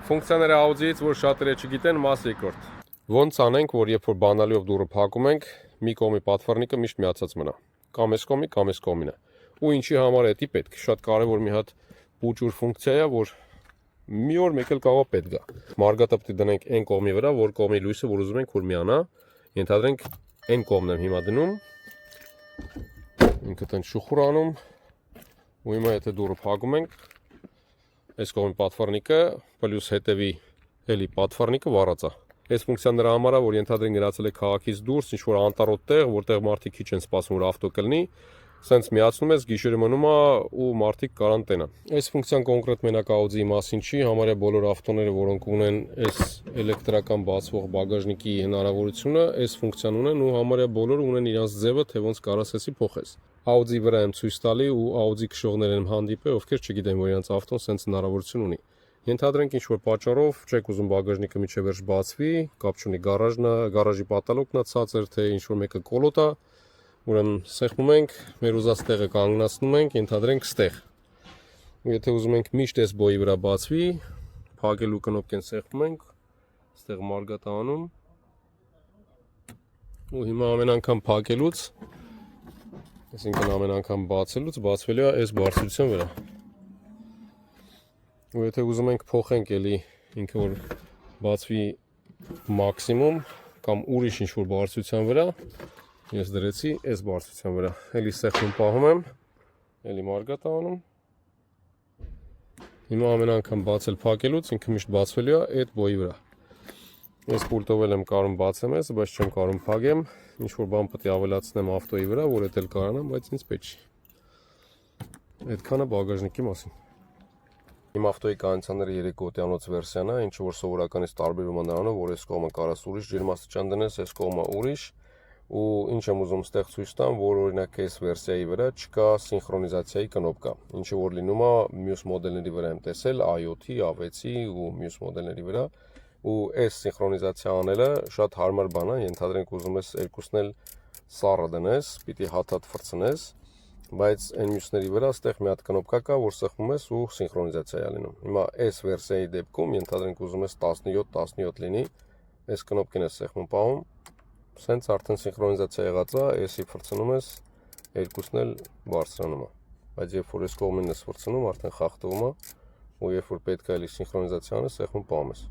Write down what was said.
Ֆունկցիաները Audi-ից, որ շատերը չգիտեն, մաս երկրորդ։ Ոնց անենք, որ երբ որ բանալիով դուռը փակում ենք, մի կողմի պատվառնիկը միշտ միացած մնա։ Կամ այս կողմինը։ Ու ինչի համար է դա պետք։ Շատ կարևոր մի հատ փուճուր ֆունկցիա է, որ մի օր մեկ էլ կարող պետք գա։ Մարգատը պետք է դնենք այն կողմի վրա, որ կողմի լույսը, որ ուզում ենք, որ միանա։ Ենթադրենք այն կողմն եմ հիմա դնում։ Ինքը տեն շուխուր անում։ Ու հիմա եթե դուռը փակում ենք, այս կողմի պատվառնիկը պլյուս հետևի էլի պատվառնիկը վառած է։ Այս ֆունկցիան նրա համար է, որ ենթադրենք գնացել է քաղաքից դուրս, ինչ որ անտառոտ տեղ, որտեղ մարդիկ քիչ են սպասում, որ ավտո կլինի, սենց միացնում ես, գիշերը մնում է ու մարդիկ կարանտին են։ Այս ֆունկցիան կոնկրետ մենակ Audi-ի մասին չի, համարյա բոլոր ավտոները, որոնք ունեն այս էլեկտրական բացվող բագաժնիկի հնարավորությունը, այս ֆունկցիան ունեն ու համարյա բոլորը ունեն իրենց ձևը, թե ոնց կարասեսի փոխես։ Audi-ի վրա եմ ցույց տալի ու Audi քշողներ եմ հանդիպել, ովքեր չգիտեն, որ իրենց ավտոն սենց հնարավորություն ունի։ Ենթադրենք ինչ որ պատճառով չեք ուզում բագաժնիկը միջև վերջ բացվի, կապ չունի գարաժի պատալոկն է ցածր, թե ինչ որ մեկը կոլոտ է, ուրեմն սեղմում ենք, մեր ուզած տեղը կանգնացնում ենք, ենթադրենք ստեղ։ Ու եթե ուզում ենք միշտ այս բոյի վրա բացվի, փակելու կնոպկեն սեղմում ենք, ստեղ մարգատը անում։ Ու հիմա ամեն անգամ փակելուց, այսինքն ամեն անգամ բացելուց բացվելու է այս բարձրության վրա։ Ու եթե ուզում ենք փոխենք էլի ինքը որ բացվի մաքսիմում կամ ուրիշ ինչ-որ բարձրության վրա, ես դրեցի այս բարձրության վրա, էլի սեղմում պահում եմ, էլի մարգատ անում, հիմա ամեն անգամ բացել փակելուց ինքը միշտ բացվելու է այդ բոյի վրա։ Ես պուլտով եմ կարում բացեմ ես, բայց չեմ կարում փակեմ, ինչ-որ բան պետք է ավելացնեմ ավտոյի վրա, որ էդ էլ կարանամ, բայց ինձ պետք չի։ Այդքանը բագաժնիկի մասին։ Իմ ավտոյի կանոնները 3 գոտիանոց վերսիան է, ինչը որ սովորականից տարբերում է նրանով, որ այս կողմը կարաս ուրիշ ջերմաստիճան դնես, այս կողմը ուրիշ, ու ինչ եմ ուզում ստեղ ցույց տամ, որ օրինակ այս վերսիայի վրա չկա սինխրոնիզացիայի կնոպկա, ինչը որ լինում է մյուս մոդելների վրա եմ տեսել, i8-ի, A6-ի ու մյուս մոդելների վրա, ու այս սինխրոնիզացիա անելը շատ հարմար բան է, ենթադրենք ուզում ես երկուսն էլ սառը դնես, պիտի հատ-հատ ֆրցնես, բայց այն մյուսների վրա ստեղ մի հատ կնոպկա կա, որ սեղմում ես ու սինխրոնիզացիա է լինում։ Հիմա այս վերսիայի դեպքում ենթադրենք ուզում ես 17 լինի, այս կնոպկին ես սեղմում պահում, սենց արդեն սինխրոնիզացիա եղած է, էսի ֆրցնում ես, երկուսն էլ բարձրանում է։ Բայց երբ որ այս կողմին ես ֆրցնում, արդեն խախտվում է, ու երբ որ պետք է էլի սինխրոնիզացիա անես, սեղմում պահում ես։